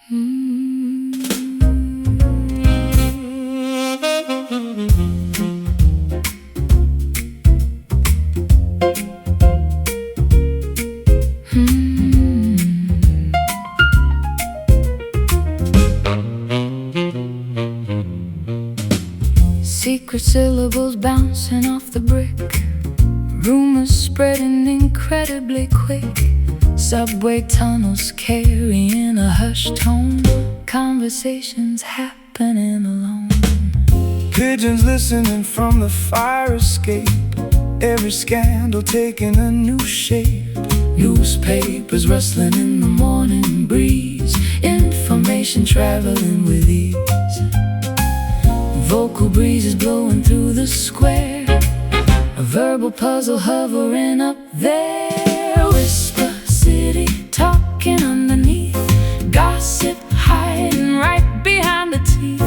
Secret syllables bouncing off the brick, rumors spreading incredibly quick. Subway tunnels carrying a hushed tone, conversations happening alone. Pigeons listening from the fire escape, every scandal taking a new shape. Newspapers rustling in the morning breeze, information traveling with ease. Vocal breezes blowing through the square, a verbal puzzle hovering up there. Whisper city talking underneath, gossip hiding right behind the teeth.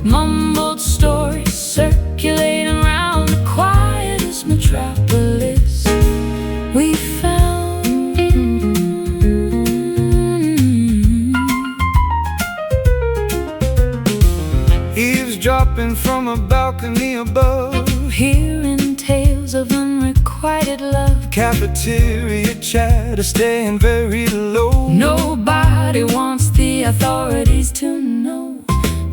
Mumbled stories circulating around the quietest metropolis we found. Eavesdropping from a balcony above, hearing tales of unrequited love. Cafeteria chatter staying very low. Nobody wants the authorities to know.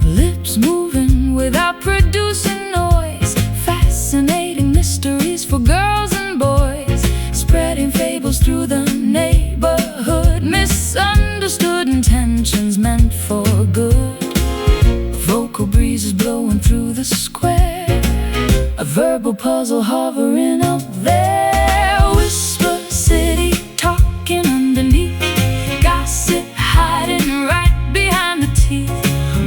Lips moving without producing noise, fascinating mysteries for girls and boys. Spreading fables through the neighborhood, misunderstood intentions meant for good. Vocal breezes blowing through the square, a verbal puzzle hovering up there. Whisper city talking underneath, gossip hiding right behind the teeth.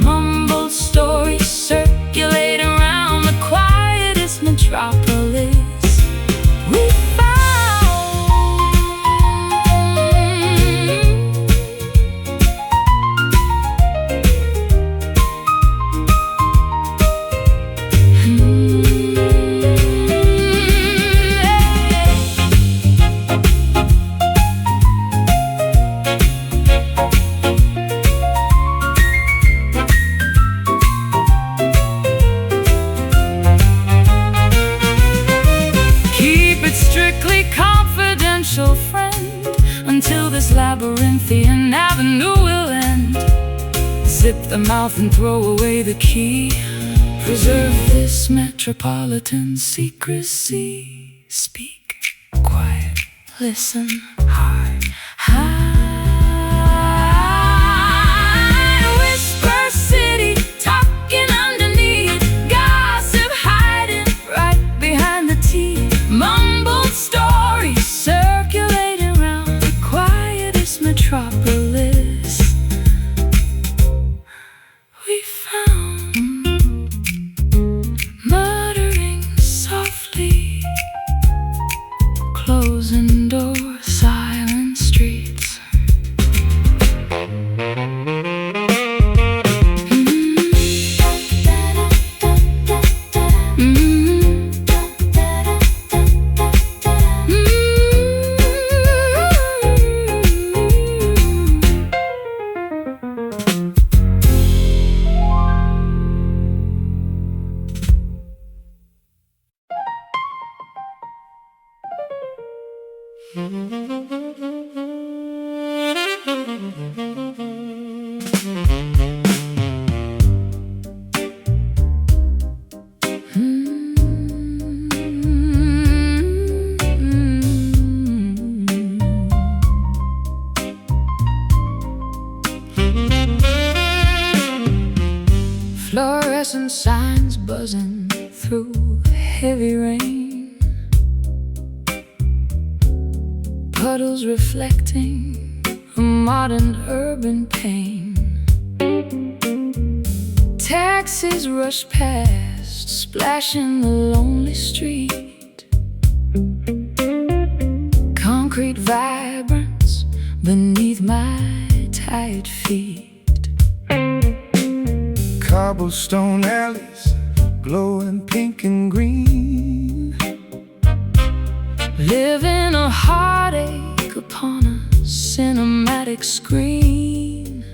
Mumbled stories circulating around the quietest metropolis we friend, until this labyrinthian avenue will end. Zip the mouth and throw away the key. Preserve this metropolitan secrecy. Speak quiet, listen hard, whisper city talking underneath, gossip hiding right behind the teeth. Mumbled stories circulating around the quietest metropolis we found. Muttering softly, closing doors, silent streets. Fluorescent signs buzzing through heavy rain, puddles reflecting a modern urban pain. Taxis rush past, splashing the lonely street. Concrete vibrance beneath my tired feet. Cobblestone alleys glowing pink and green, living a heartache upon a cinematic screen.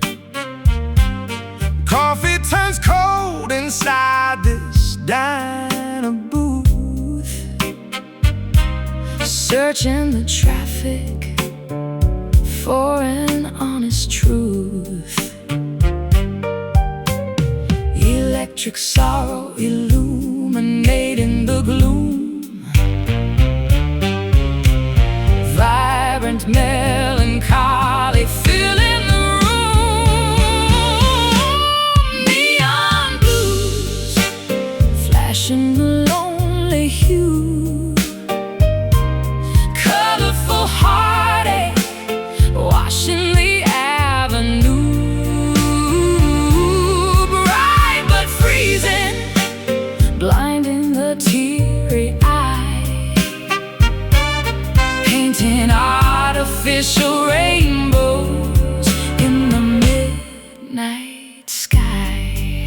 searching the traffic for an honest truth. Electric sorrow illuminating the gloom. Vibrant melancholy filling the room. Neon blues flashing the lonely hue. Colorful heartache washing the avenue. Bright but freezing, blinding the teary eye. Painting artificial rainbows in the midnight sky.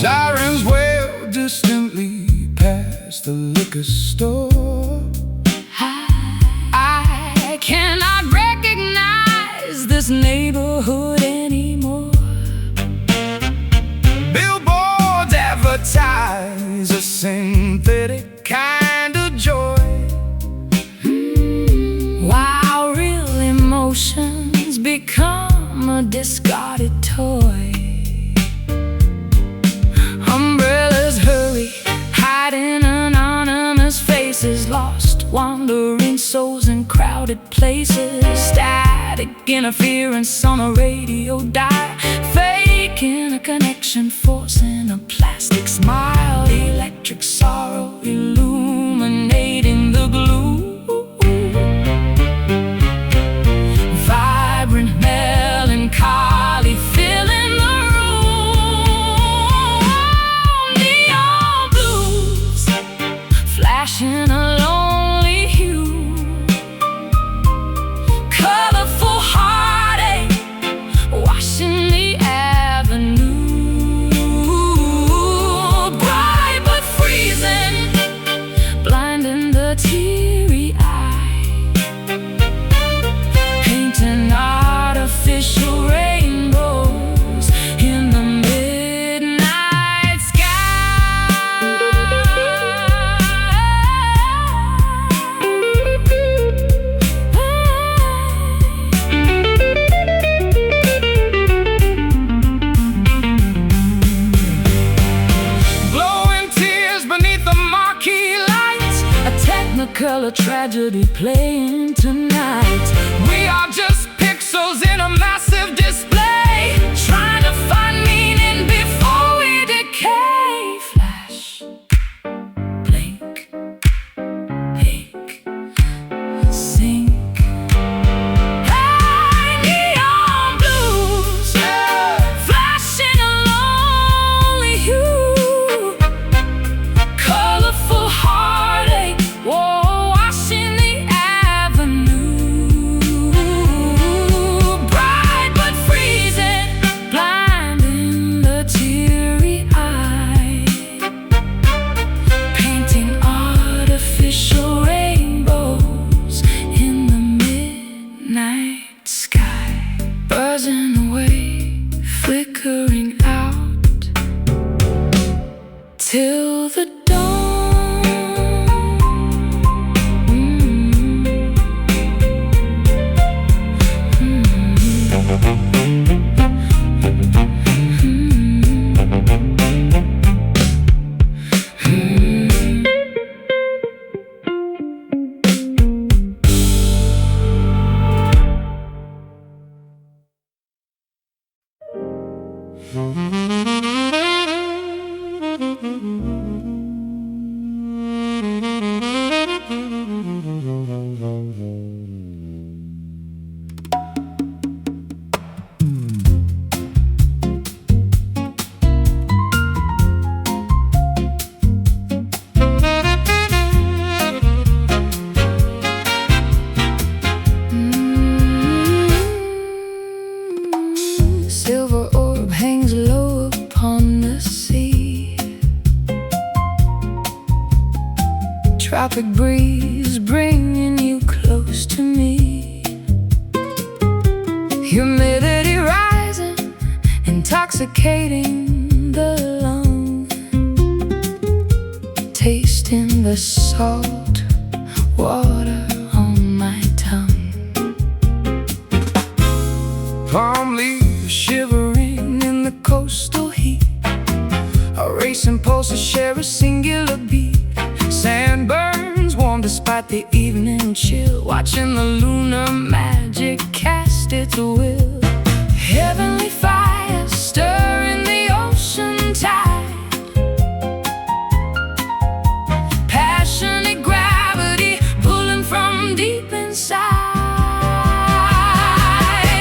Sirens wail distantly past the liquor store. I cannot recognize this neighborhood anymore. Billboards advertise a synthetic kind of joy. While real emotions become a discarded toy. Umbrellas hurry, hiding anonymous faces. Lost, wandering souls in crowded places. Static interference on a radio dial. Faking a connection, forcing a plastic smile. Electric sorrow illuminating the gloom. Vibrant melancholy filling the room. Neon blues flashing a lonely hue. Colorful heartache washing the avenue. Bright but freezing, blinding the teary eye. Painting artificial rainbows in the midnight Blowing tears beneath the marquee lights. A technicolor tragedy playing tonight. We are just pixels in a massive display, Trying to find meaning before we decay. Flash, blink, pink, sink. Hey, neon blues flashing a lonely hue. Colorful heartache washing the avenue. Bright but freezing, blinding the teary eye. Painting artificial rainbows in the midnight sky. Buzzing away, flickering out till the dawn. Silver orb hangs low upon the sea. Tropic breeze bringing you close to me. Humidity rising, intoxicating the lung. Tasting the salt water on my tongue. Palm leaves shivering in the coastal heat. Our racing pulses share a singular beat. Sand burns warm despite the evening chill, watching the lunar magic cast its will. Heavenly fire stirring the ocean tide, passionate gravity pulling from deep inside.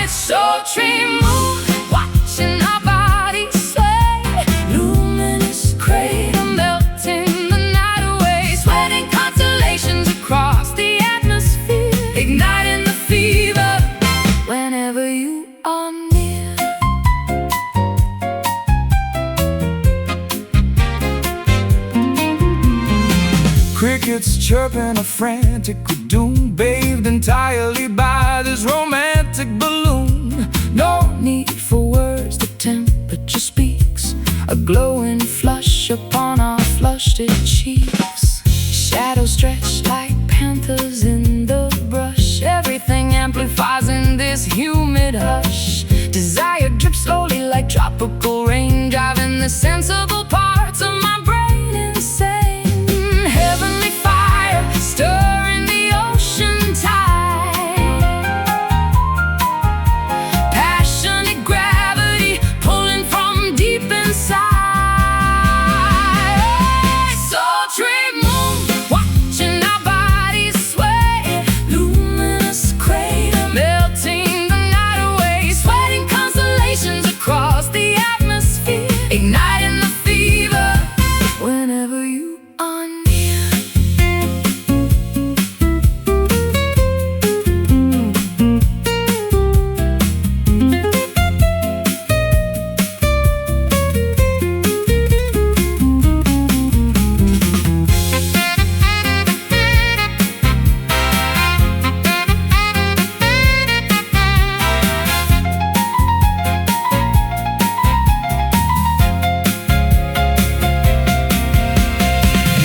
Sultry moon watching our bodies sway, luminous crater melting the night away, sweating constellations across the atmosphere, igniting the fever whenever you are near. Crickets chirping a frantic doom, bathed entirely by this romantic balloon. No need for words, the temperature speaks, a glowing flush upon our flushed cheeks. Shadows stretch like panthers in the brush, everything amplifies in this humid hush. Desire drips slowly like tropical rain, driving the sensible parts of my brain insane. Heavenly fire stirring the ocean tide, passionate gravity pulling from deep inside. Sultry moon watching our bodies sway, luminous crater melting the night away, sweating constellations across the atmosphere, igniting the fever whenever you are near.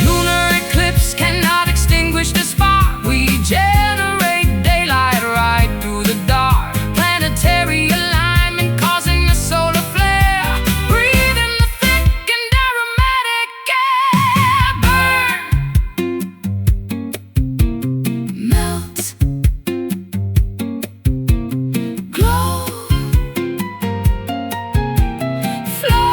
Lunar eclipse cannot extinguish the spark. We generate daylight right through the dark. Planetary alignment causing a solar flare. Breathe in the thick and aromatic air. Burn, melt, glow, flow.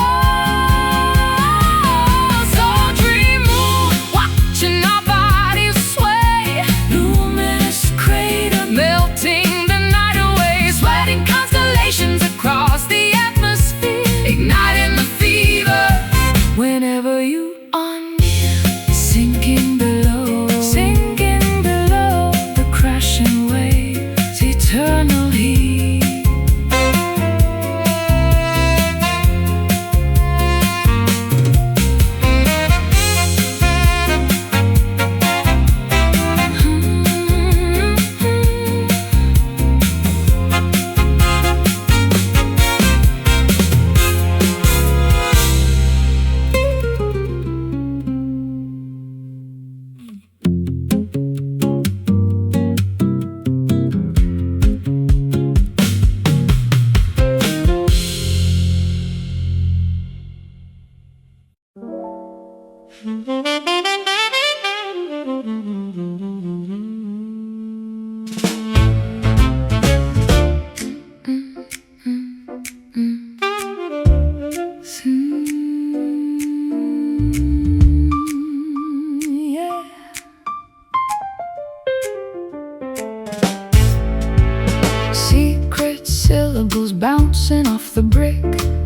Sultry moon watching our bodies sway, luminous crater melting the night away, sweating constellations across the atmosphere, igniting the fever whenever you are near. Sinking below the crashing waves, eternal heat. Yeah. Secret syllables bouncing off the brick,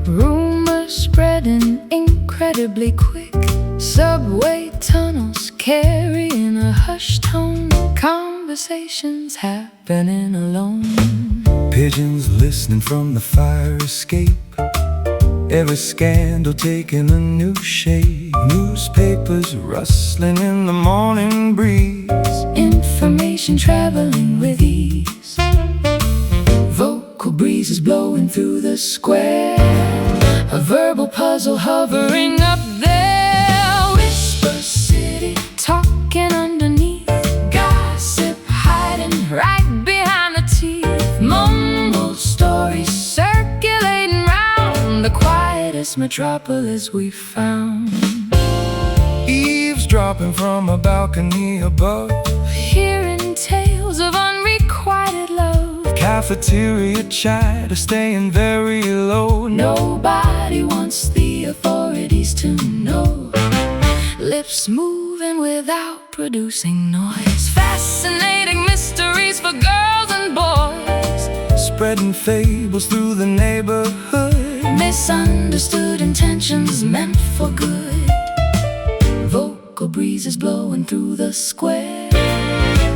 rumors spreading incredibly quick. Subway tunnels carrying a hushed tone, conversations happening alone. Pigeons listening from the fire escape, every scandal taking a new shape. Newspapers rustling in the morning breeze, Information traveling with ease, vocal breezes blowing through the square, a verbal puzzle hovering up there. Whisper city talking underneath, guide quietest metropolis we found. Eavesdropping from a balcony above, hearing tales of unrequited love. Cafeteria chatter staying very low. Nobody wants the authorities to know. Lips moving without producing noise. Fascinating mysteries for girls and boys. Spreading fables through the neighborhood. Misunderstood intentions meant for good. Vocal breezes blowing through the square.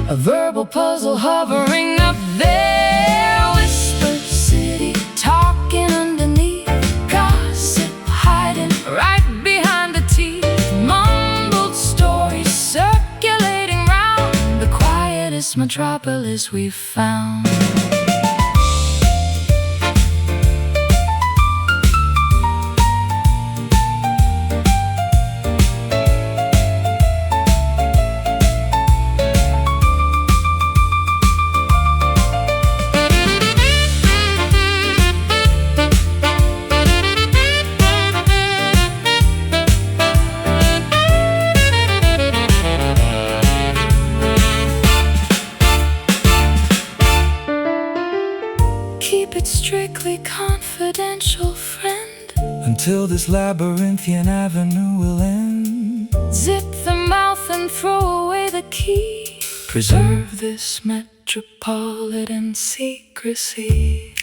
A verbal puzzle hovering up there. Whisper city talking underneath. Gossip hiding right behind the teeth. Mumbled stories circulating round the quietest metropolis we've found. Keep it strictly confidential, friend, until this labyrinthian avenue will end. Zip the mouth and throw away the key. Preserve this metropolitan secrecy.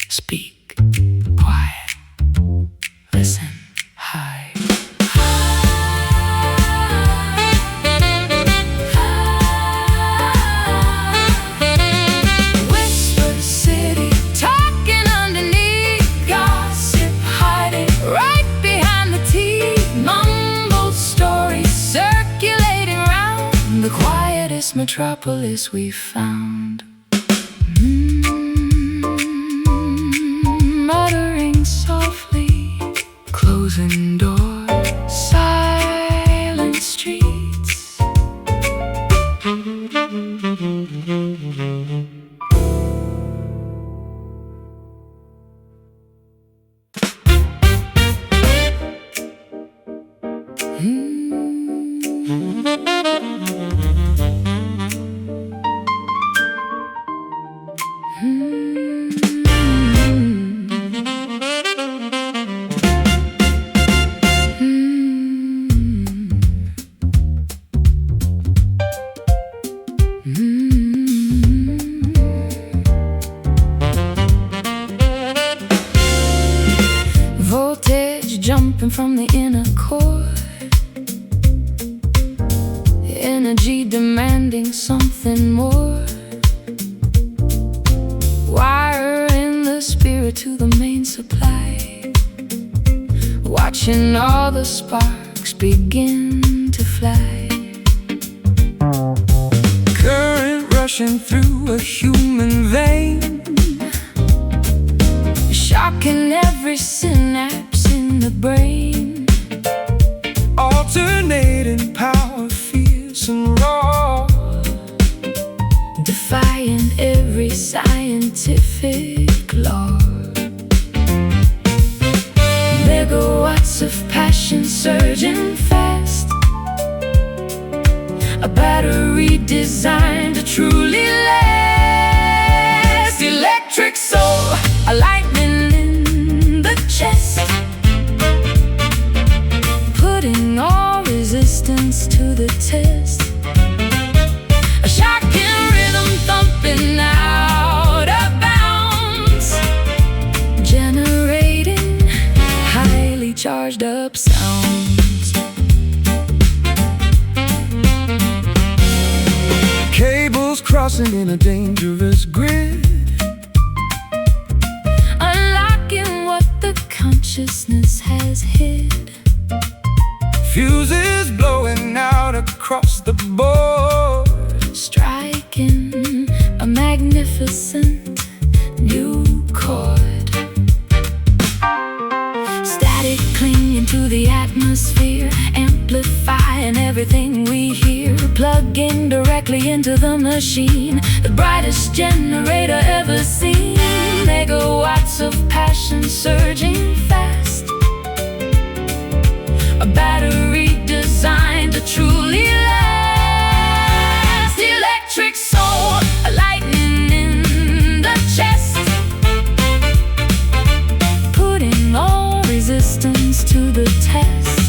Speak quiet, listen high. Metropolis we found. Muttering softly, closing doors, silent streets. Voltage jumping from the inner core. Energy demanding something more. Wiring the spirit to the main supply. Watching all the sparks begin to fly. Current rushing through a human vein, shocking every synapse in the brain. Alternating power, fierce and raw, defying every scientific law. Megawatts of passion surging fast. A battery designed to truly last. Electric soul, a lightning in the chest, putting all resistance to the test. A shocking rhythm thumping out of bounds, generating highly charged up sounds. Cables crossing in a dangerous grid, unlocking what the consciousness has hid. Fuses blowing out across the board, striking a magnificent new chord. Static clinging to the atmosphere, amplifying everything we hear. Plugging directly into the machine, the brightest generator ever seen. megawatts of passion surging fast. A battery designed to truly last. Electric soul, a lightning in the chest, putting all resistance to the test.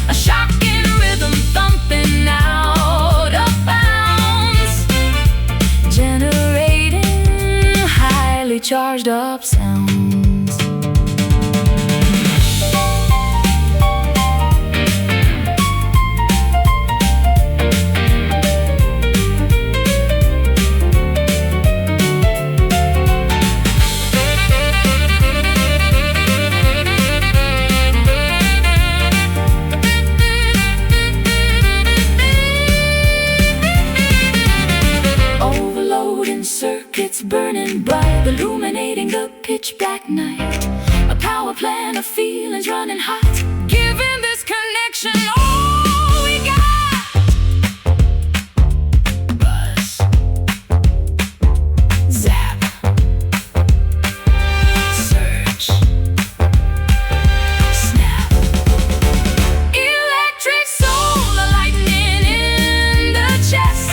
A shocking rhythm thumping out of bounds, generating highly charged up sounds. Circuits burning bright, illuminating the pitch black night. A power plant of feelings running hot, giving this connection all we got. Buzz, zap, search, snap. Electric soul, a lightning in the chest.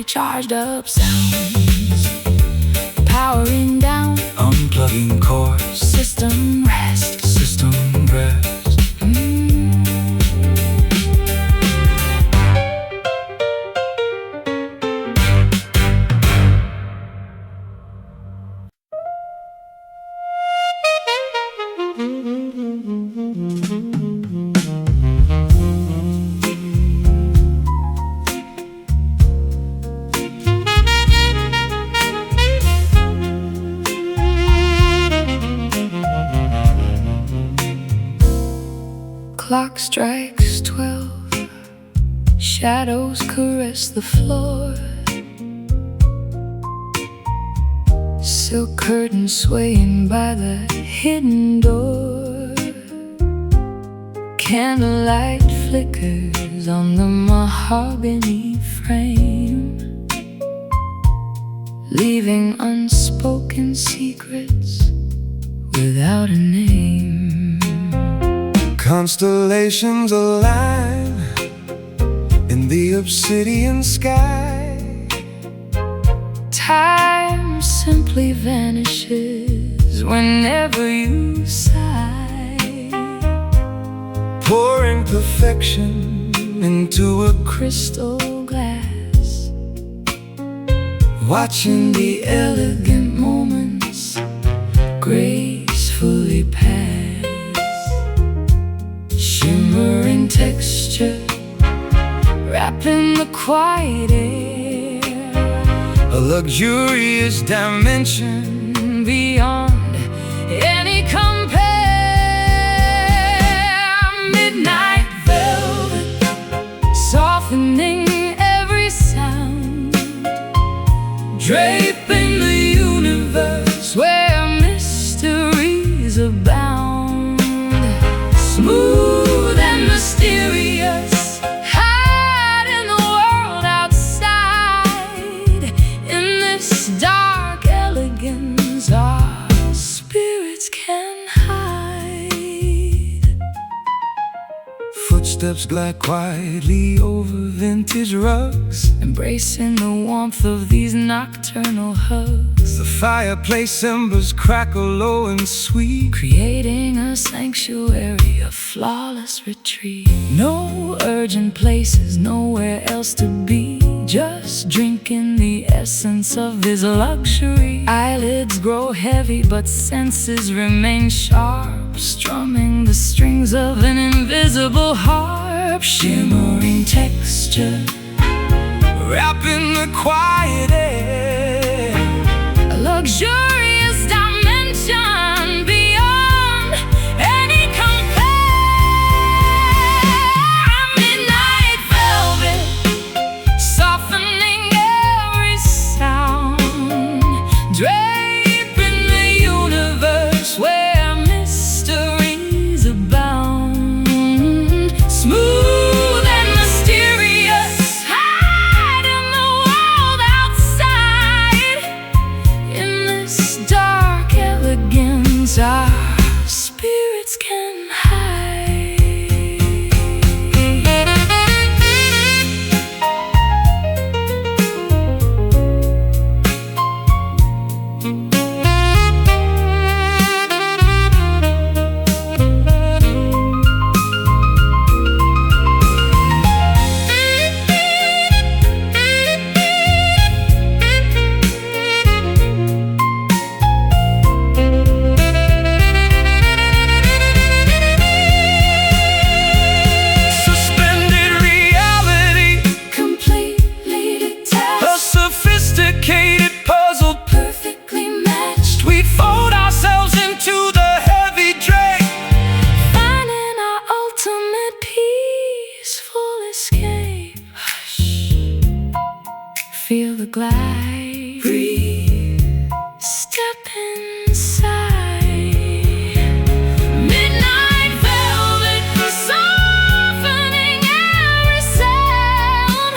Charged up sounds, powering down, unplugging cores, system rest, system rest. Clock strikes 12, shadows caress the floor. Silk curtains swaying by the hidden door. Candlelight flickers on the mahogany frame, leaving unspoken secrets without a name. Constellations align in the obsidian sky. Time simply vanishes whenever you sigh, pouring perfection into a crystal glass, watching the elegant moments gracefully pass. Shimmering texture, wrapping the quiet air. A luxurious dimension beyond any compare. Midnight velvet, softening every sound, draping the universe where mysteries abound. Smooth and mysterious, hide in the world outside. In this dark elegance, our spirits can hide. Footsteps glide quietly over vintage rugs, embracing the warmth of these nocturnal hugs. The fireplace embers crackle low and sweet, creating a sanctuary, a flawless retreat. No urgent places, nowhere else to be, just drinking the essence of this luxury. Eyelids grow heavy, but senses remain sharp, strumming the strings of an invisible harp. Shimmering texture, wrapping the quiet air. A luxurious dimension beyond any compare. Midnight velvet, softening every sound, draping light. Breathe, step inside. Midnight velvet, softening every sound,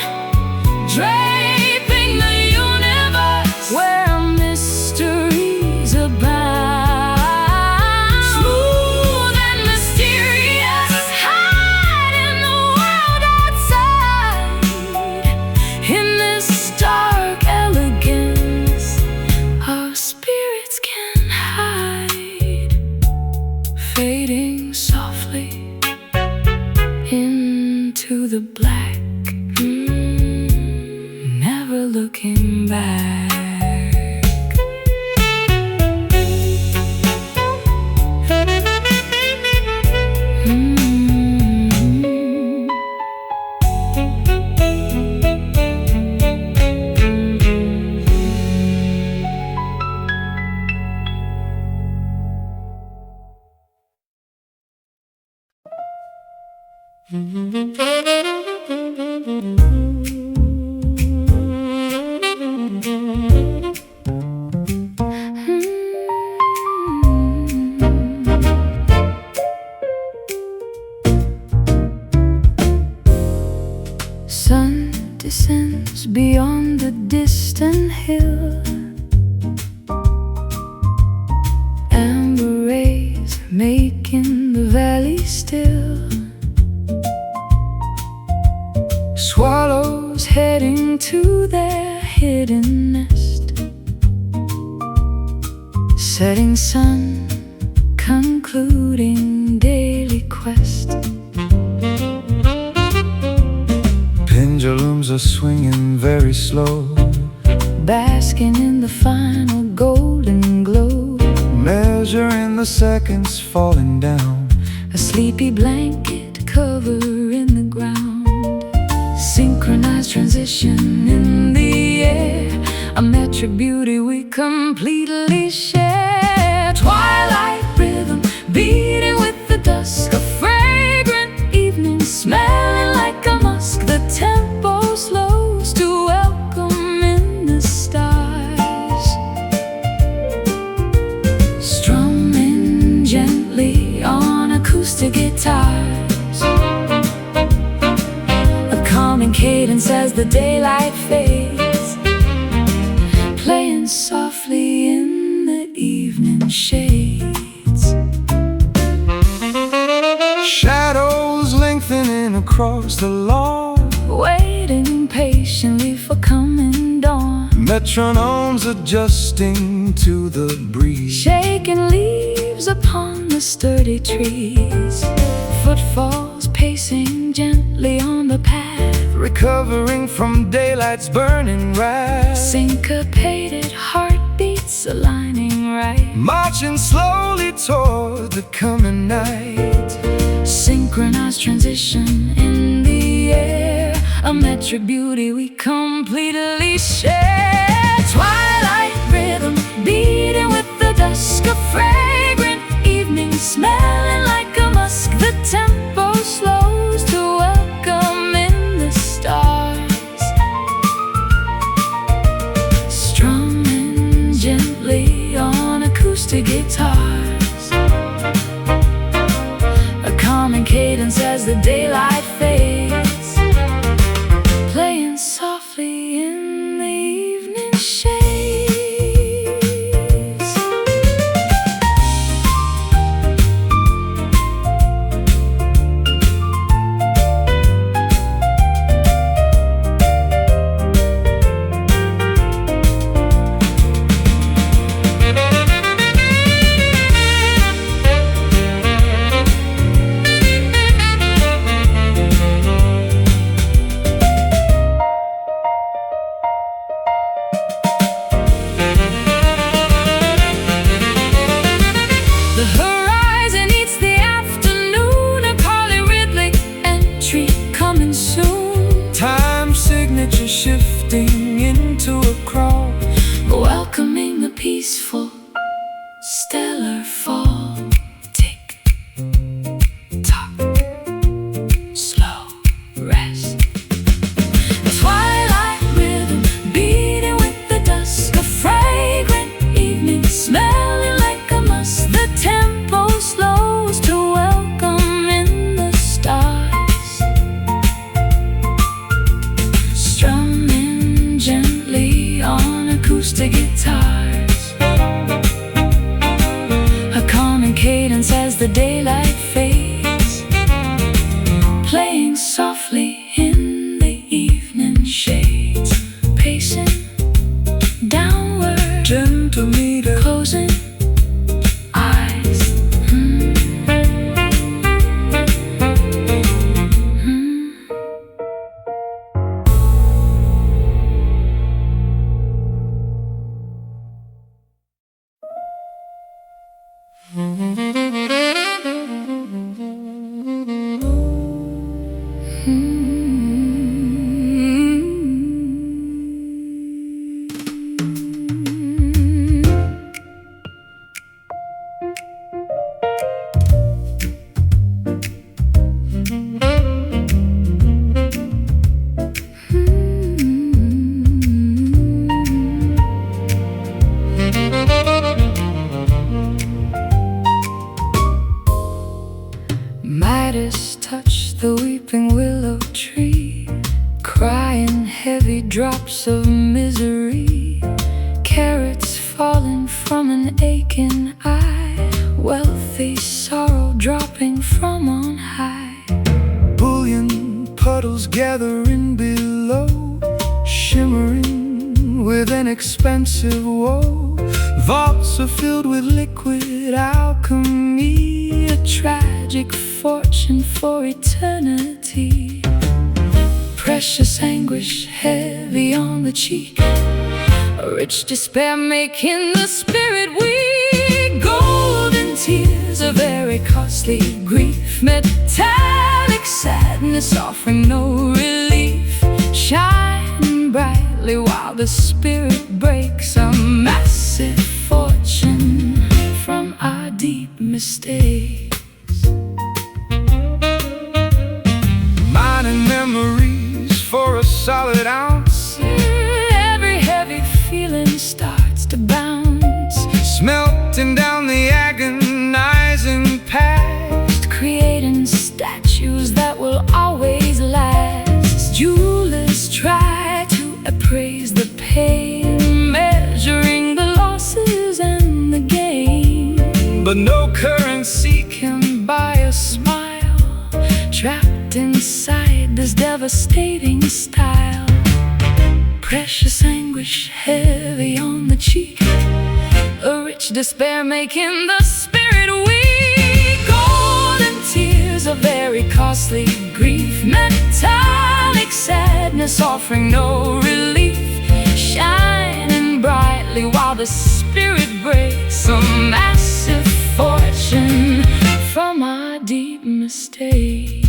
draping the universe where mysteries abound. Smooth and mysterious, hide in the world outside. In this dark elegance, our spirits can hide, fading softly into the black, never looking back. Sun descends beyond the distant hill. Amber rays making the valley still. Swallows heading to their hidden nest. Setting sun concluding daily quest. Pendulums are swinging very slow, Basking in the final golden glow. measuring the seconds falling down. A sleepy blanket covering the ground. Synchronized transition in the air, a metric beauty we completely share. Twilight rhythm beating with the dusk, a fragrant evening smelling like a musk. The tempo slows to welcome in the stars, strumming gently on acoustic guitars. A calming cadence as the daylight fades, playing softly in the evening shades. Shadows lengthening across the lawn, Waiting patiently for coming dawn. metronomes adjusting to the breeze. Shaking leaves upon the sturdy trees. Footfalls pacing gently on the path. Recovering from daylight's burning wrath. Syncopated heartbeats aligning right. Marching slowly toward the coming night. Synchronized transition in the air, a metric beauty we completely share. Twilight rhythm beating with the dusk, a fragrant evening smelling like a musk. The tempo slows to welcome in the stars, strumming gently on acoustic guitars. A calming cadence as the daylight fades, playing softly in the evening shades. on acoustic guitars, a calming cadence as the daylight fades, playing softly in the evening shades, pacing downward, gentle meter, closing eyes. Midas touched the weeping willow tree, crying heavy drops of misery, carrots falling from an aching eye, wealthy sorrow dropping from on high. bullion puddles gathering below, shimmering with an expensive woe. Vaults are filled with liquid alchemy, a tragic fortune for eternity. Precious anguish heavy on the cheek, a rich despair making the spirit weak. Golden tears, a very costly grief, metallic sadness offering no relief, shining brightly while the spirit breaks. A massive fortune from our deep mistakes. Mining memories for a solid ounce, Every heavy feeling starts to bounce, smelting down the agonizing past, creating statues that will always last. Jewelers try to appraise the pain, measuring the losses and the gain, but no currency can buy a smile, trapped inside this devastating style. Precious anguish heavy on the cheek, a rich despair making the spirit weak. Golden tears, a very costly grief, metallic sadness offering no relief, shining brightly while the spirit breaks. A massive fortune from our deep mistakes.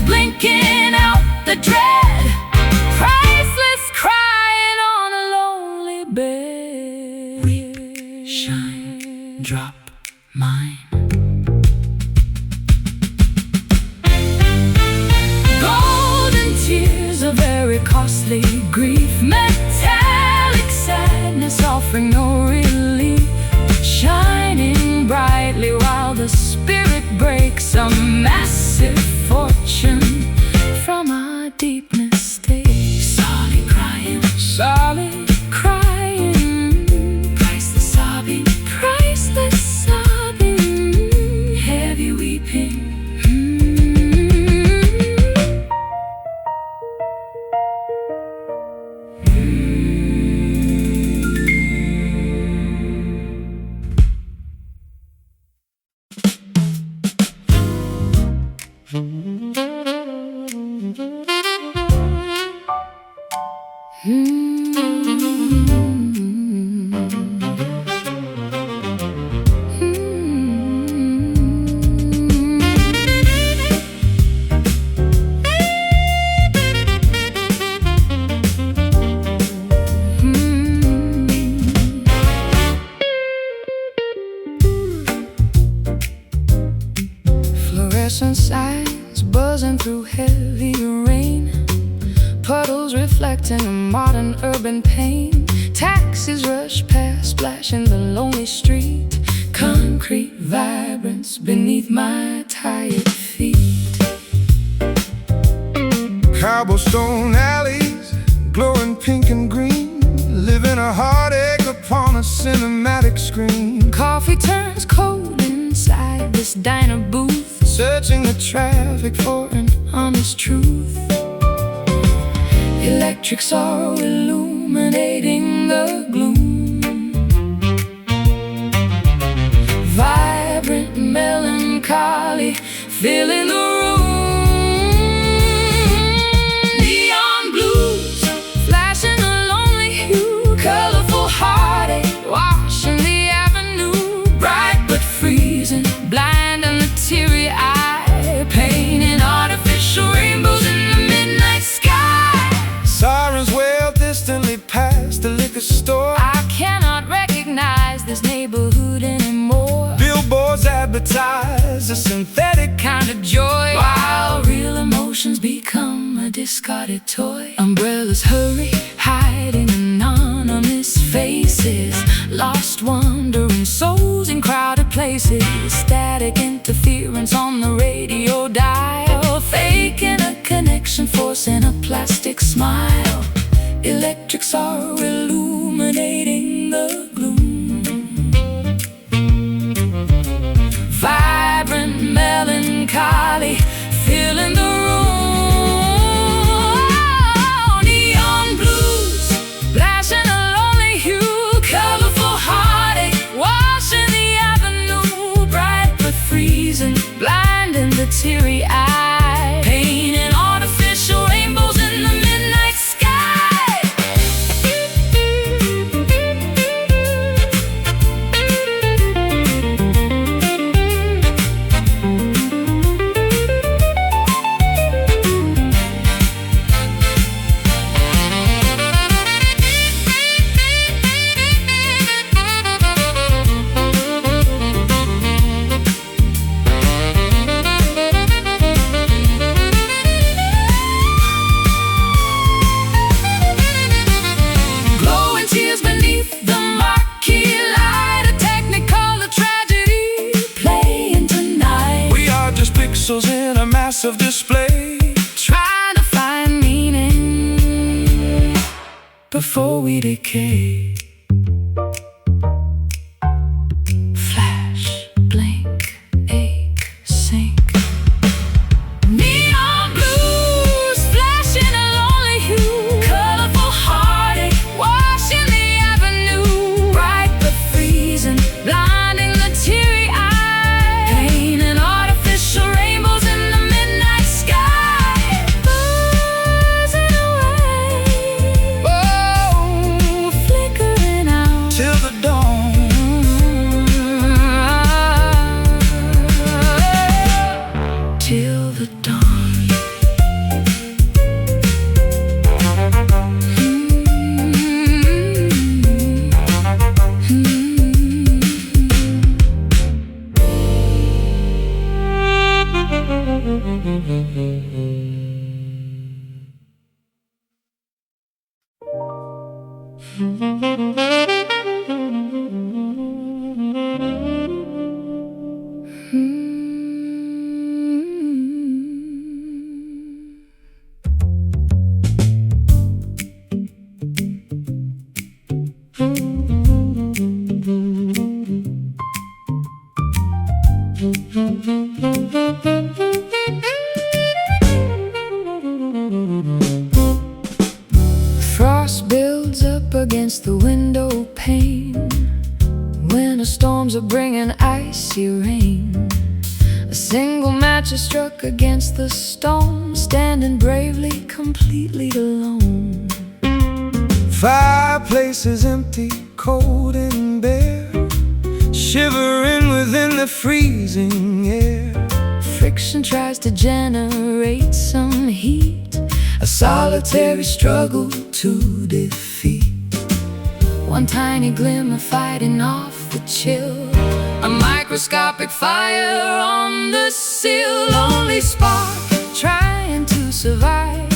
Blinking out the dread, priceless crying on a lonely bed. Weep, shine, drop mine. Golden tears, a very costly grief, metallic sadness offering no relief, shining brightly while the spirit breaks. A massive fortune from our deep mistakes. Solid crying, priceless sobbing, heavy weeping. fluorescent signs buzzing through heavy rain, puddles reflecting a modern urban pain. Taxis rush past, splashing the lonely street. Concrete vibrance beneath my tired feet. Cobblestone alleys, glowing pink and green, living a heartache upon a cinematic screen. Coffee turns cold inside this diner booth, Searching the traffic for for an honest truth. Electrics are illuminating the gloom. Vibrant melancholy filling the room. Neon blues flashing a lonely hue, colorful heartache washing the avenue. Bright but freezing, blind and the teary eye, painting artificial rainbows in the midnight sky. sirens wail distantly past the liquor store. I cannot recognize this neighborhood anymore. Billboards advertise a synthetic Kind of joy, while real emotions become a discarded toy. Umbrellas hurry, hiding anonymous faces, lost wandering souls in crowded places. Static interference on the radio dial, faking a connection, forcing a plastic smile. Electrics are illuminating the gloom. Vibrant melancholy filling the room. Neon blues flashing a lonely hue, colorful heartache washing the avenue. Bright but freezing, blind in the teary eye, painting artificial rainbows in the midnight sky. Glowing tears beneath the marquee light, a technicolor tragedy playing tonight. We are just pixels in a massive display. Trying to find meaning before we decay. Flash, blink, ache, sink. Neon blues flashing a lonely hue, colorful heartache washing the avenue. Bright but freezing, blinding the teary eye, painting artificial rainbows in the midnight sky. Buzzing away, oh, flickering out Till the dawn. till the dawn. Frost builds up against the window pane. Winter storms are bringing icy rain. A single match is struck against the stone, standing bravely, completely alone. Fireplace is empty, cold and bare, shivering within the freezing air. Friction tries to generate some heat, a solitary struggle to defeat. One tiny glimmer fighting off the chill, a microscopic fire on the still lonely spark, trying to survive,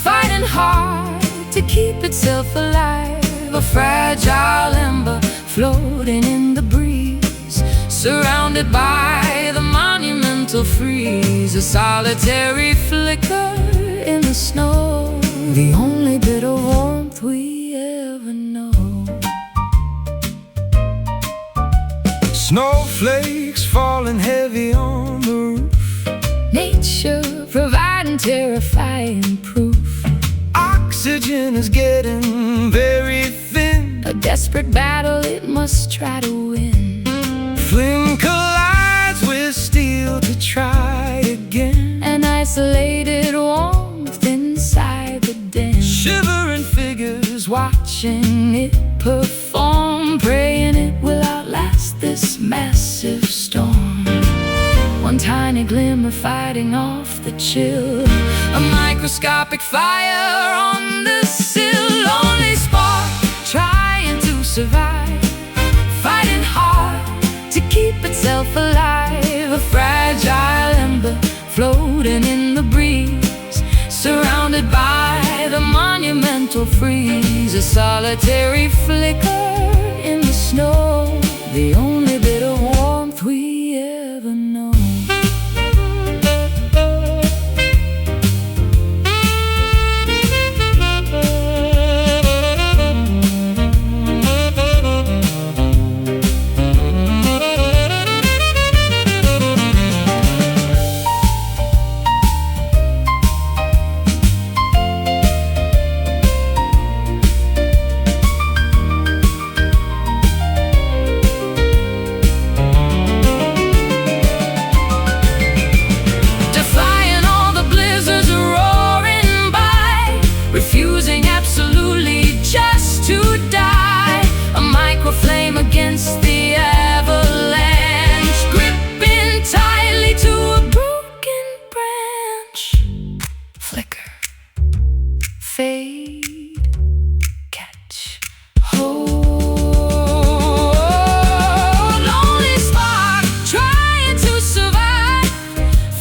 fighting hard to keep itself alive. A fragile ember floating in the breeze, surrounded by the monumental freeze. A solitary flicker in the snow, the only bit of warmth we ever know. Snowflakes falling heavy on the roof, Nature providing terrifying proof. oxygen is getting very thin, A desperate battle it must try to win. flint collides with steel to try again. An isolated warmth inside the den, Shivering figures watching it perform, praying it will outlast this massive storm. One tiny glimmer fighting off the chill, a microscopic fire on the sill. Only spark trying to survive, fighting hard to keep itself alive. A fragile ember floating in the breeze, surrounded by the monumental freeze. A solitary flicker in the snow, the only bit of warmth we ever know. Refusing absolutely just to die, a microflame against the avalanche, gripping tightly to a broken branch. Flicker, fade, catch, hold. Lonely spark trying to survive,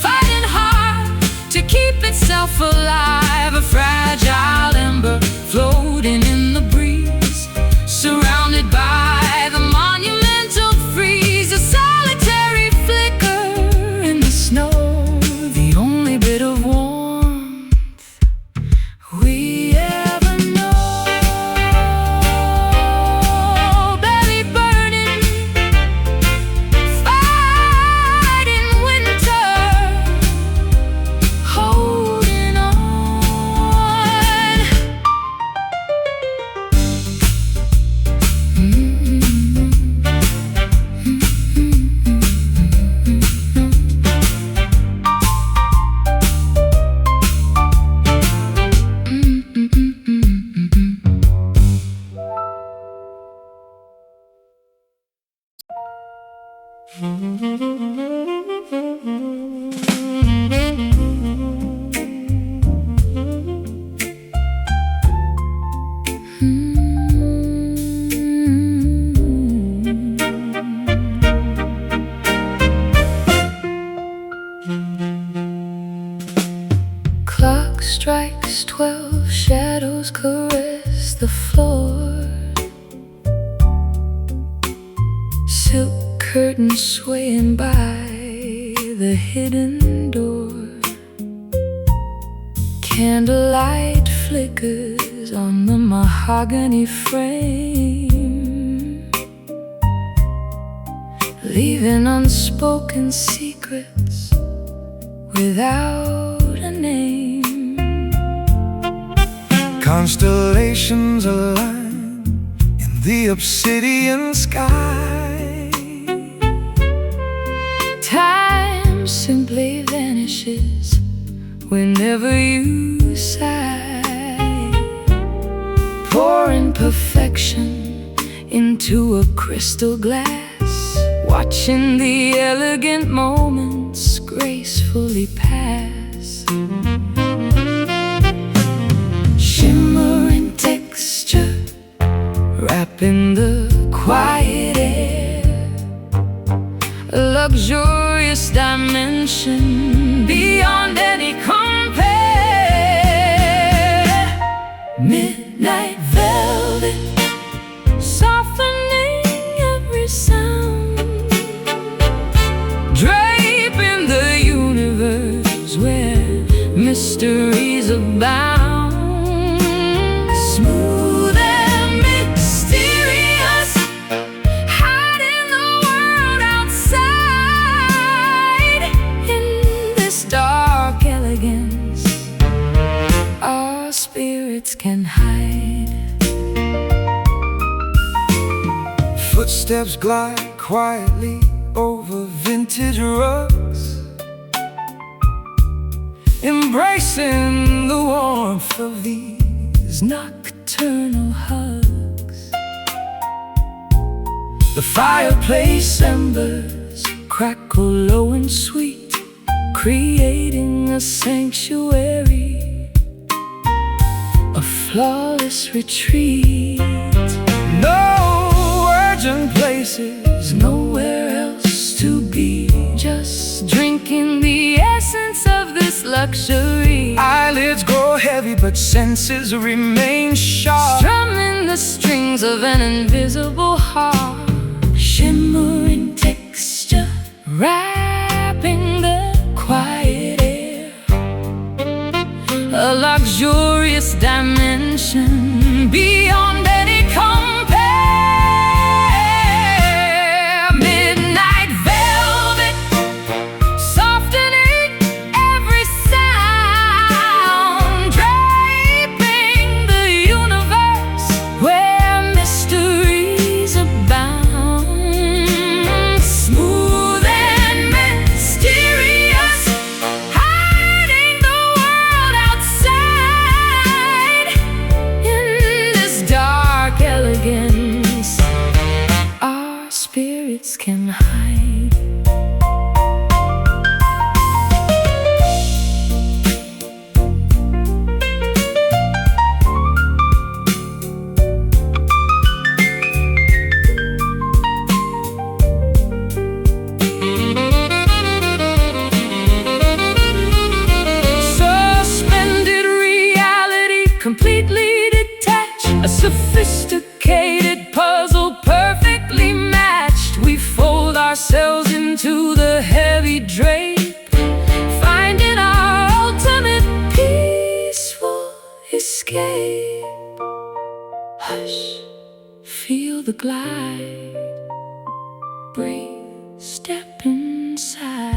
fighting hard to keep itself alive. A fragile ember floating in the breeze, surrounded by the monumental freeze. A solitary flicker in the snow, the only bit of warmth we ever know. Belly burning, fighting winter, holding on. Clock strikes 12, shadows caress the floor. Silk curtains swaying by the hidden door. Candlelight flickers on the mahogany frame, leaving unspoken secrets without a name. Constellations align in the obsidian sky. Time simply vanishes whenever you sigh, pouring perfection into a crystal glass, watching the elegant moments gracefully pass. Shimmering texture wrapping the quiet air, luxurious dimension beyond any compare. Midnight velvet, softening every sound, draping the universe where mysteries abound. Smooth and mysterious, hiding the world outside. In this dark elegance, our spirits can hide. Footsteps glide quietly over vintage rugs, embracing the warmth of these nocturnal hugs. The fireplace embers crackle low and sweet, creating a sanctuary, a flawless retreat. No urgent places, nowhere else to be, just drinking the essence of this luxury. Eyelids grow heavy but senses remain sharp, Strumming the strings of an invisible harp, shimmering texture wrapping the quiet air. A luxurious dimension beyond any compare. Midnight velvet, softening every sound, draping the universe where mysteries abound. Smooth and mysterious, hiding the world outside. In this dark elegance, our spirits can hide. Suspended reality, completely detached, a sophisticated puzzle perfectly matched. We fold ourselves into the heavy drape, finding our ultimate peaceful escape. Hush, feel the glide, breathe, step inside.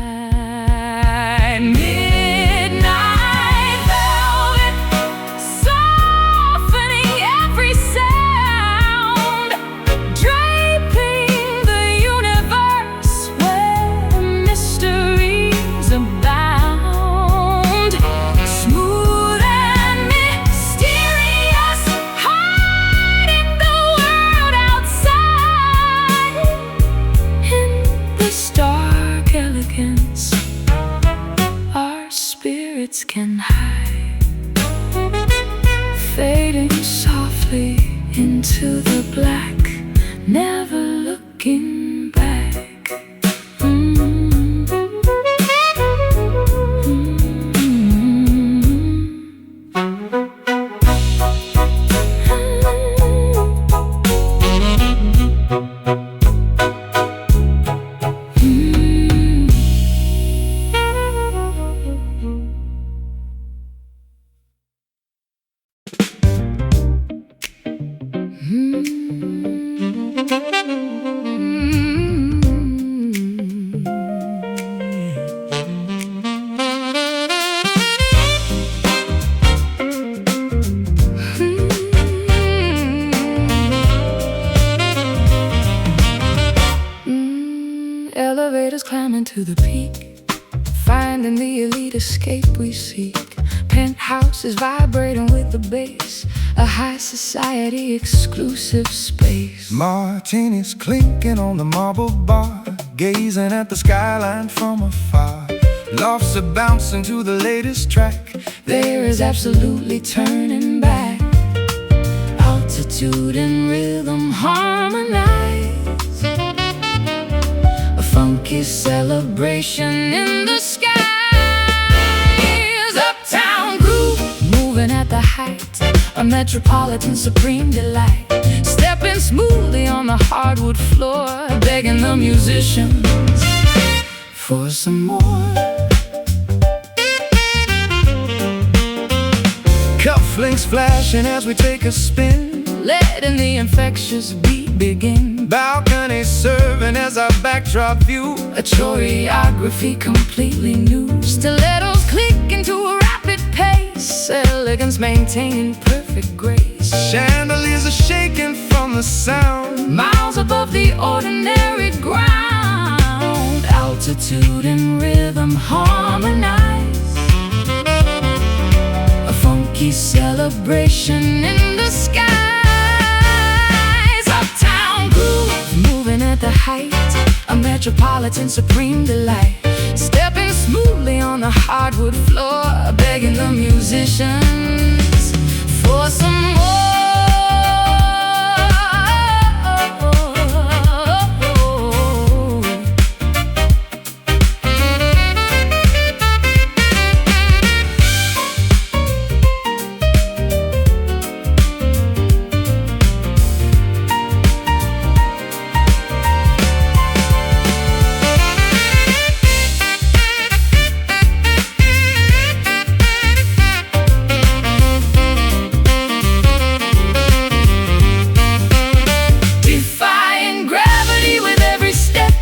Midnight velvet, softening every sound, draping the universe where mysteries abound. Smooth and mysterious, hiding the world outside. In this dark elegance, our spirits can hide, fading softly into the black, never looking back. Elevators climbing to the peak, finding the elite escape we seek. Penthouses vibrating with the bass, a high society exclusive space. Martinis clinking on the marble bar, gazing at the skyline from afar. Lofts are bouncing to the latest track, There is absolutely turning back. Altitude and rhythm harmonize, a funky celebration in the skies. Uptown groove, moving at the height, a metropolitan supreme delight. Stepping smoothly on the hardwood floor, begging the musicians for some more. Cufflinks flashing as we take a spin, letting the infectious beat begin. Balcony serving as our backdrop view, a choreography completely new. Stilettos clicking to a rapid pace, elegance maintaining perfect grace. Chandeliers are shaking from the sound, miles above the ordinary ground. Altitude and rhythm harmonize, a funky celebration in the skies. Uptown groove, moving at the height, a metropolitan supreme delight. Stepping smoothly on the hardwood floor, begging the musicians for some more.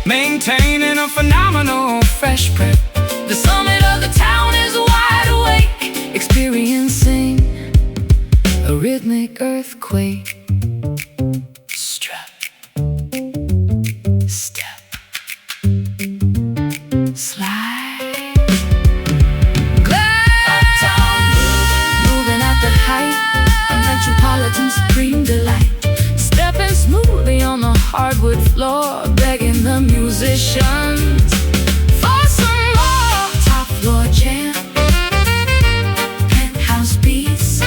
Maintaining a phenomenal fresh prep. The summit of the town is wide awake, experiencing a rhythmic earthquake. Strut, step, slide, glide. Uptown moving at the height, a metropolitan supreme delight. Stepping smoothly on the hardwood floor, begging the musicians for some more. Top floor jam, penthouse beats,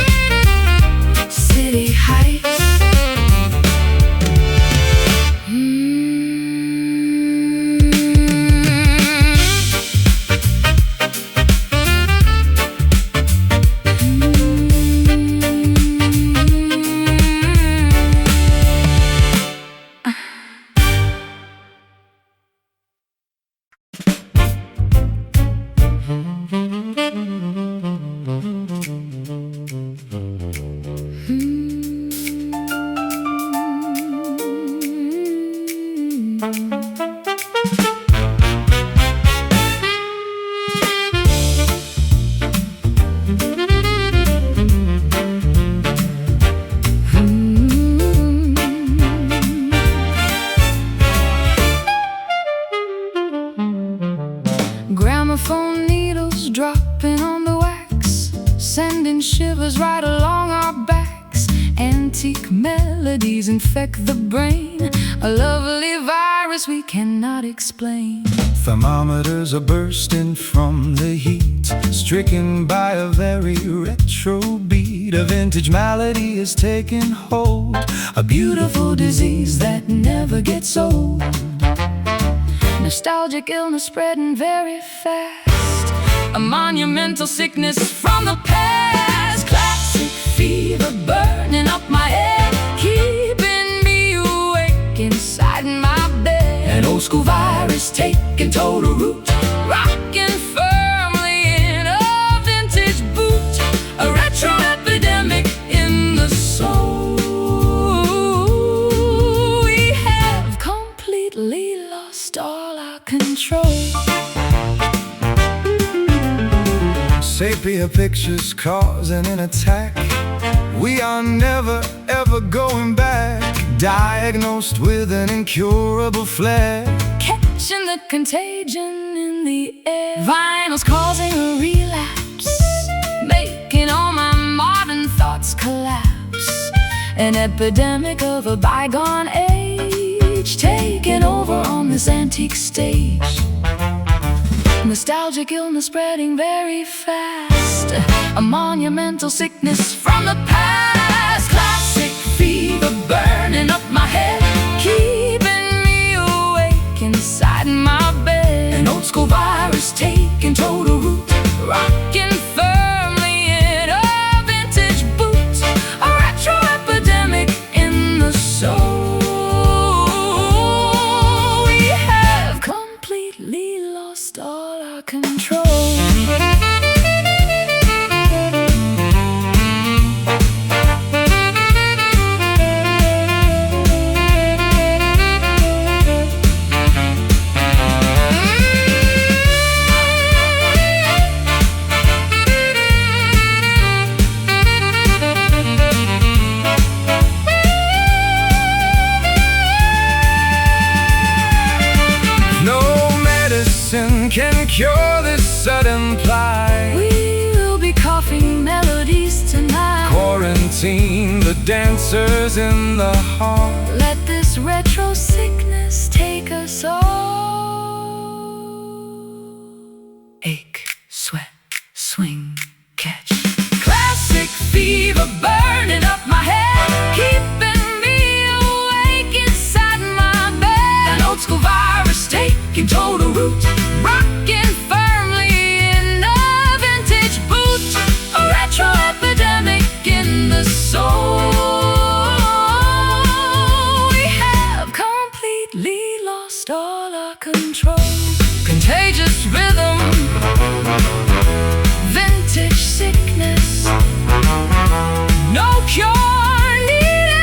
city heights. Gramophone needles dropping on the wax, sending shivers right along our backs. Antique melodies infect the brain, a lovely virus we cannot explain. Thermometers are bursting from the heat, stricken by a very retro beat. A vintage malady is taking hold, a beautiful disease that never gets old. Nostalgic illness spreading very fast, a monumental sickness from the past. Classic fever burning up my head, keeping me awake inside my bed. An old school virus taking total root, rocking firmly in a vintage boot. A retro epidemic in the soul. We have completely lost all our control. Sepia pictures causing an attack. We are never ever going back, diagnosed with an incurable flare. Catching the contagion in the air. Vinyl's causing a relapse, making all my modern thoughts collapse. An epidemic of a bygone age, taking over on this antique stage. Nostalgic illness spreading very fast, a monumental sickness from the past. Classic fever burning up my head, keeping me awake inside my bed. Nothing can cure this sudden plight. We will be coughing melodies tonight. Quarantine the dancers in the hall. Let this retro sickness take us all. Ache, sweat, swing, catch. Classic fever burning up my head, Keeping me awake inside my bed. an old school virus taking total root. Rocking firmly in a vintage boot. A retro epidemic in the soul. We have completely lost all our control. Contagious rhythm, Vintage sickness, no cure needed.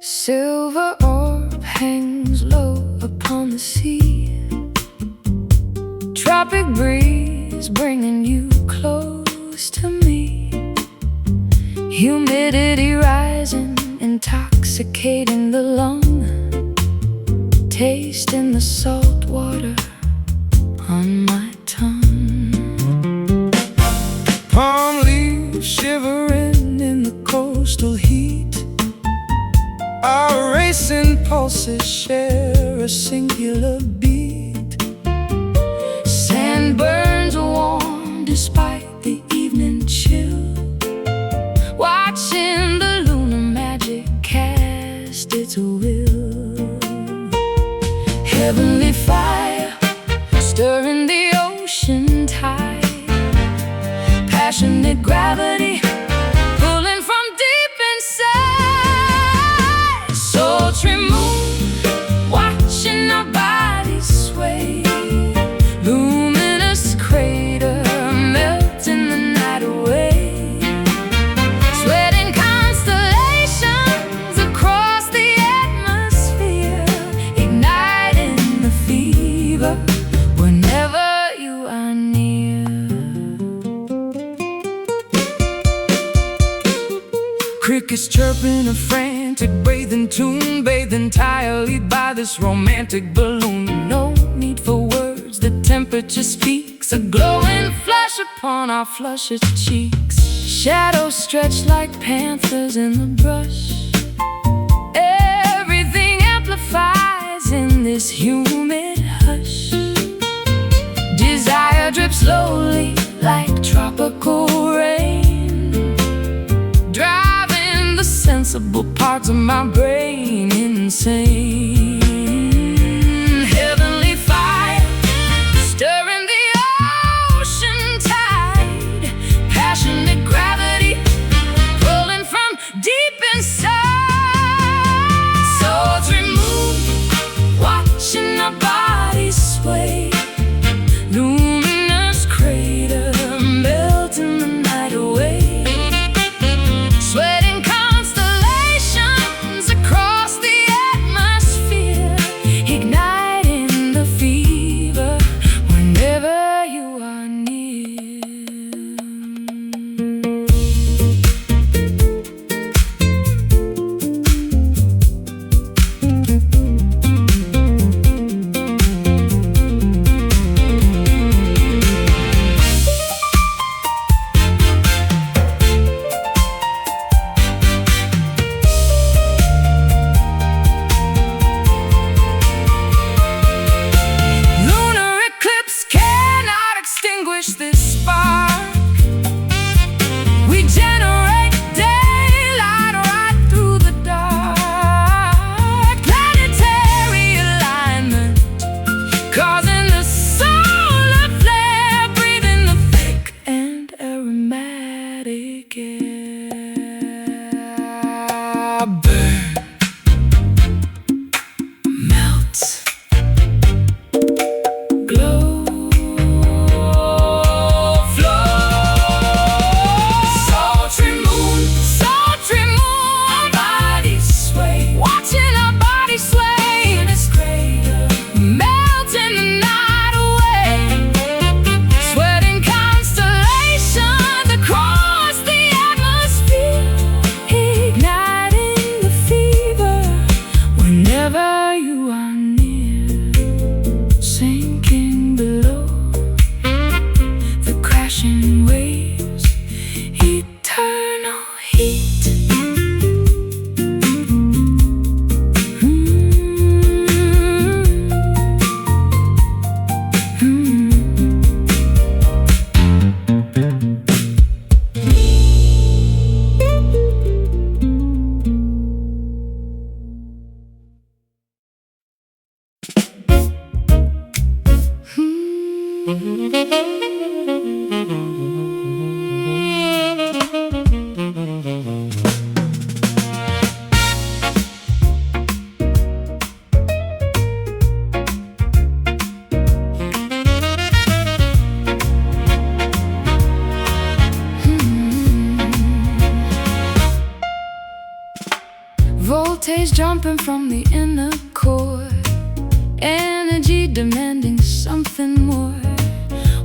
Silver orb hangs low upon the sea. Tropic breeze bringing you close to me. Humidity rising, intoxicating the lung. Tasting the salt water on my tongue. Palm leaves shivering in the coastal heat. Our racing pulses share a singular beat. Sand burns warm despite the evening chill. Watching the lunar magic cast its will. Heavenly fire stirring the ocean tide. Passionate gravity pulling from deep inside. Sultry moon watching our bodies sway. Luminous crater melting the night away. Sweating constellations across the atmosphere, igniting the fever whenever you are near. Crickets chirping a frantic bathing tune, bathed entirely by this romantic balloon. No need for words, the temperature speaks. A glowing flush upon our flushed cheeks. Shadows stretch like panthers in the brush. Everything amplifies in this humid hush. Desire drips slowly like tropical rain, driving the sensible parts of my brain insane. Heavenly fire stirring the ocean tide. Passionate gravity pulling from deep inside. Sultry moon watching our bodies sway. Luminous crater melting the night away. Sweating constellations across the atmosphere, Voltage jumping from the inner core, energy demanding something more,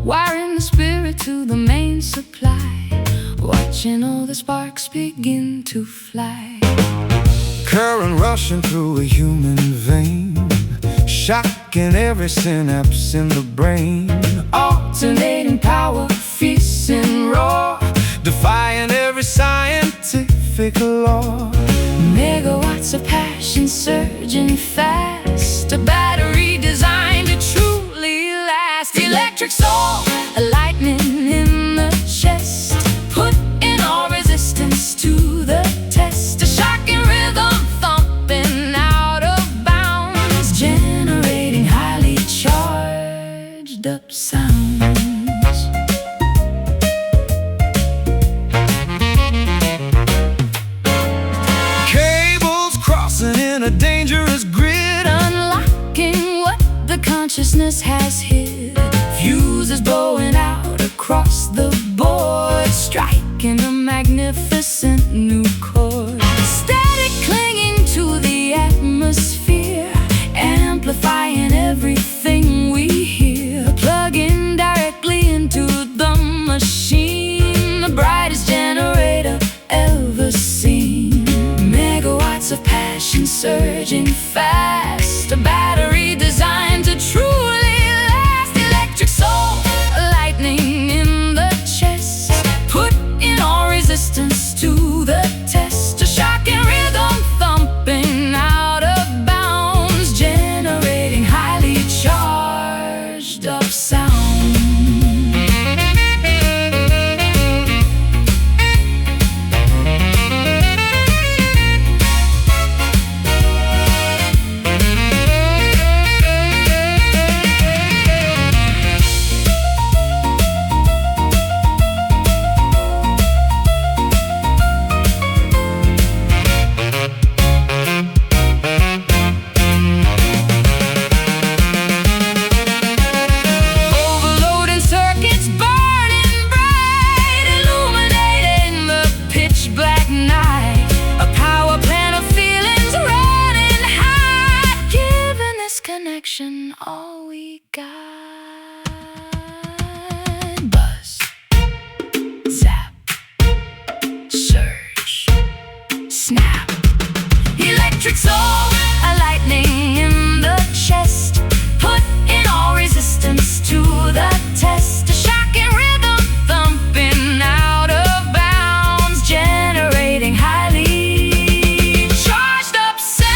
wiring the spirit to the main supply, watching all the sparks begin to fly. Current rushing through a human vein, shocking every synapse in the brain, Alternating power, feast and roar, defying every scientific law. megawatts of passion surging fast, a battery designed to truly last. Electric soul, a lightning in the chest, putting all resistance to the test. A shocking rhythm thumping out of bounds, generating highly charged up sounds. In a dangerous grid, unlocking what the consciousness has hid. Fuses blowing out across the board, striking a magnificent new chord. Static clinging to the atmosphere, amplifying everything we hear. Plugging directly into the machine, the brightest generator ever seen. Megawatts of passion surging fast, a battery designed to truly last. Electric soul, lightning in the chest, putting all resistance to the test. A shocking rhythm thumping out of bounds, generating highly charged up sound. All we got. Buzz, zap, surge, snap. Electric soul, a lightning in the chest, putting all resistance to the test. A shocking rhythm thumping out of bounds, generating highly charged up sounds.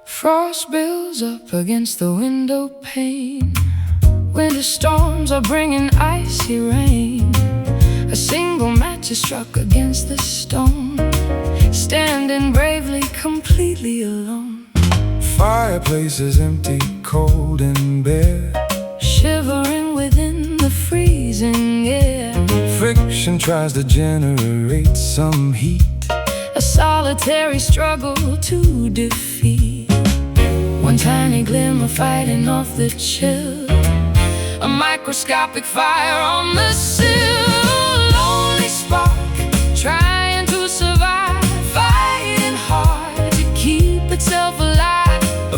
Frost builds up against the window pane, winter storms are bringing icy rain. A single match is struck against the stone, standing bravely, completely alone. fireplace is empty, cold and bare, shivering within the freezing air. friction tries to generate some heat, a solitary struggle to defeat. One tiny glimmer fighting off the chill, a microscopic fire on the sill.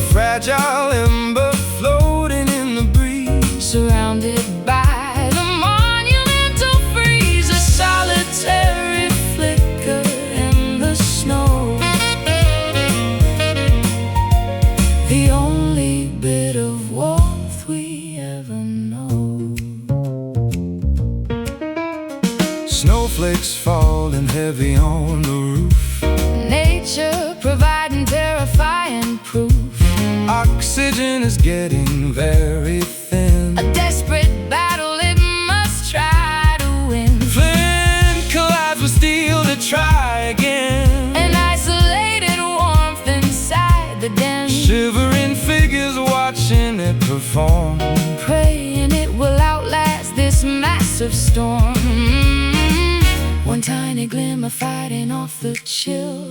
fragile ember floating in the breeze, surrounded by the monumental freeze, a solitary flicker in the snow. The only bit of warmth we ever know. Snowflakes falling heavy on the roof, Nature providing terrifying proof. Oxygen is getting very thin, A desperate battle it must try to win. Flint collides with steel to try again. An isolated warmth inside the den, Shivering figures watching it perform, praying it will outlast this massive storm. One tiny glimmer fighting off the chill,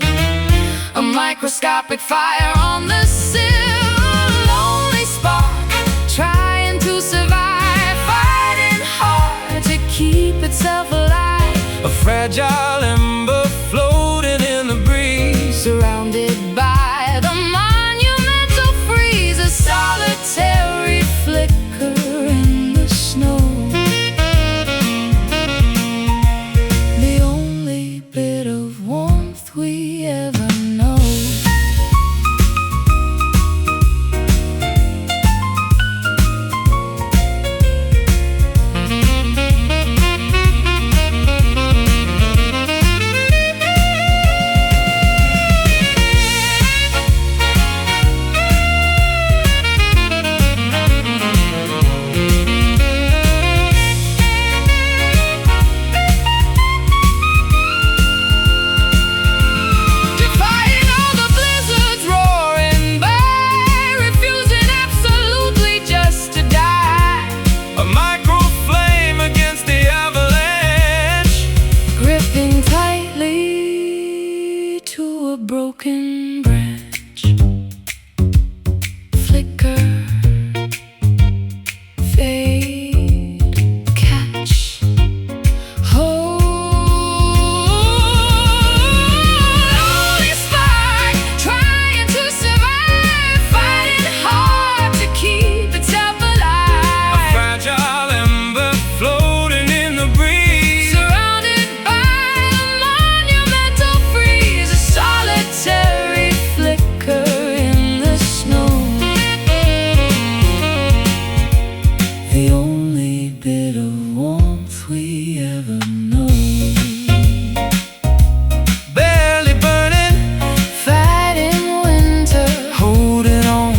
a microscopic fire on the sill. A lonely spark trying to survive, fighting hard to keep itself alive. a fragile ember floating in the breeze, Surrounded by the monumental freeze, a solitary flicker in the snow. The only bit of warmth we ever know. Defying all the blizzards roaring by, refusing absolutely just to die. a micro flame against the avalanche, Gripping tightly to a broken branch. Flicker, fade, catch, hold. Only spark trying to survive, fighting hard to keep itself alive. fragile ember floating in the breeze, Surrounded by the monumental freeze, a solitary flicker in the snow. The only bit of warmth we ever know. barely burning, Fighting winter, holding on.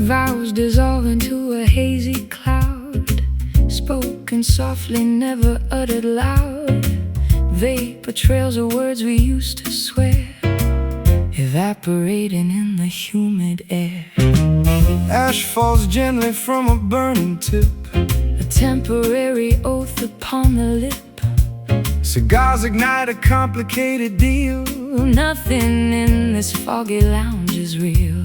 Vows dissolve into a hazy cloud, spoken softly, never uttered loud. Vapor trails of words we used to swear, evaporating in the humid air. Ash falls gently from a burning tip, A temporary oath upon the lip. cigars ignite a complicated deal. Nothing in this foggy lounge is real.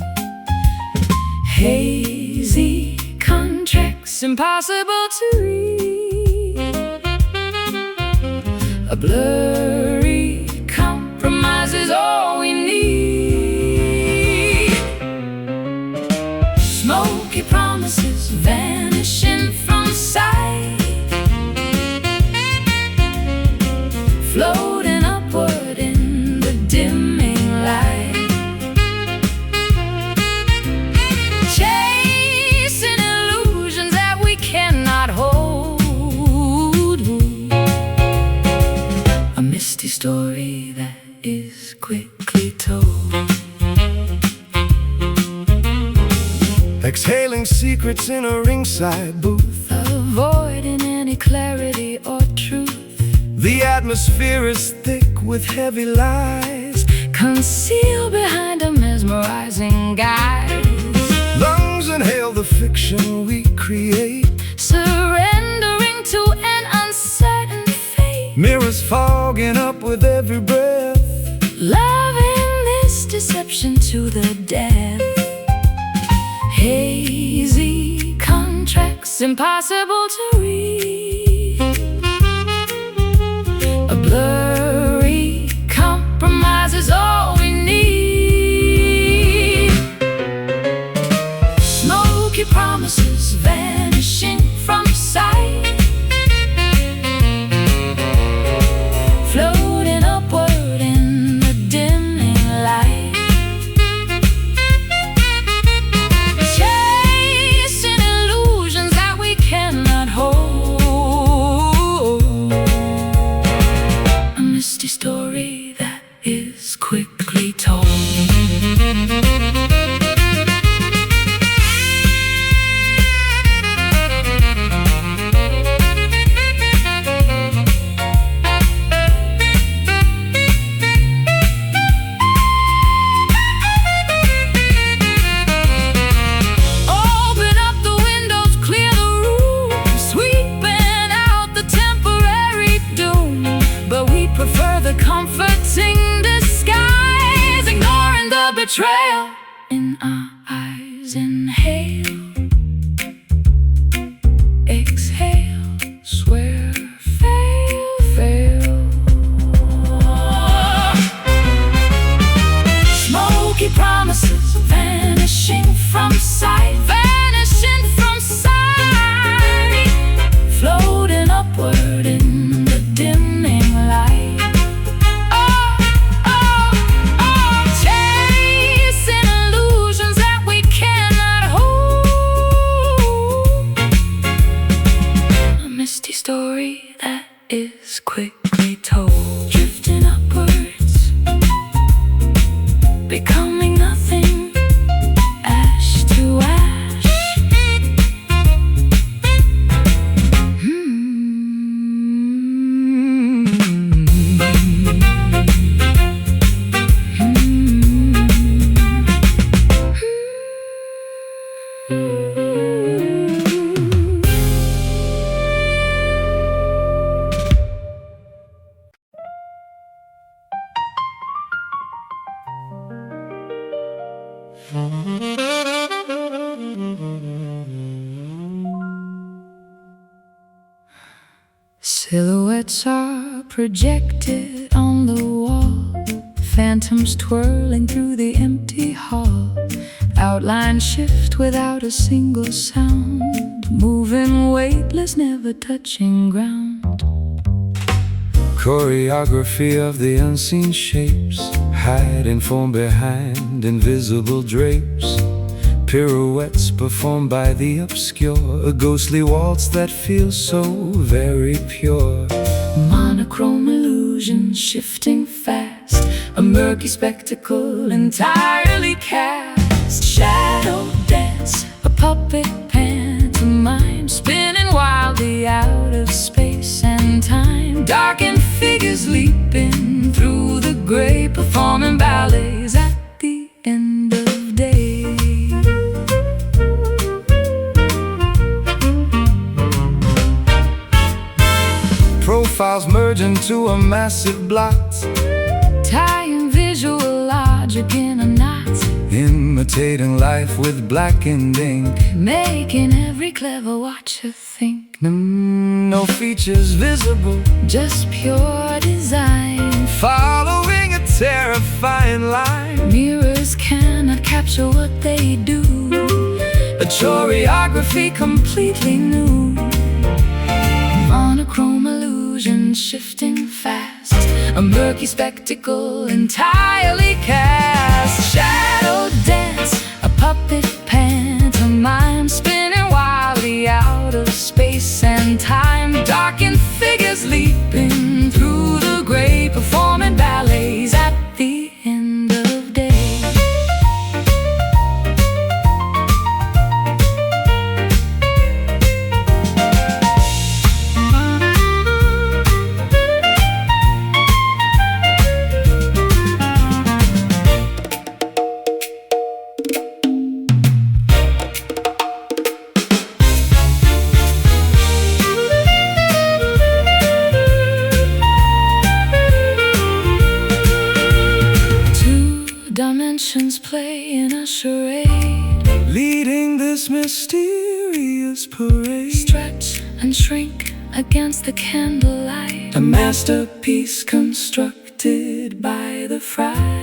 Hazy contracts impossible to read. A blurry compromise is all we need. Smoky promises vanishing from sight, floating upward in the dimming light. Chasing illusions that we cannot hold. A misty story that is quickly told. Exhaling secrets in a ringside booth, Avoiding any clarity or truth. The atmosphere is thick with heavy lies, concealed behind a mesmerizing guise. Lungs inhale the fiction we create, surrendering to an uncertain fate. Mirrors fogging up with every breath, loving this deception to the death. Hazy contracts impossible to read, a blurry compromise is all we need. Smoky promises vanishing from sight, floating upward in the dimming light. Chasing illusions that we cannot hold, a misty story that is quickly told. Open up the windows, clear the room, sweeping out the temporary doom. But we prefer the comforting disguise, ignoring the betrayal in our eyes. Inhale, exhale, swear, fail, fail. Smoky promises vanishing from sight, vanishing from sight, floating upward in the dimming light. Oh, oh, oh, chasing illusions that we cannot hold, a misty story that is quickly told. Drifting upwards, becoming nothing, ash to ash. Silhouettes are projected on the wall, phantoms twirling through the empty hall. Outlines shift without a single sound, moving weightless, never touching ground. choreography of the unseen shapes, hiding from behind invisible drapes. Pirouettes performed by the obscure, a ghostly waltz that feels so very pure. Monochrome illusions shifting fast, a murky spectacle entirely cast. Shadow dance, a puppet pantomime, spinning wildly out of space and time. Darkened figures leaping through the gray, performing ballets at the end of day. Profiles merge into a massive blot, Tying visual logic in a knot, imitating life with blackened ink, making every clever watcher think. no features visible, Just pure design. following a terrifying line. Mirrors cannot capture what they do, a choreography completely new. Monochrome illusions shifting fast, a murky spectacle entirely cast. Shadow dance, a puppet pantomime, spinning wildly out of space and time. Darkened figures leaping through the gray, performing ballets at the end of day. charade, leading this mysterious parade. stretch and shrink against the candlelight, a masterpiece constructed by the fragile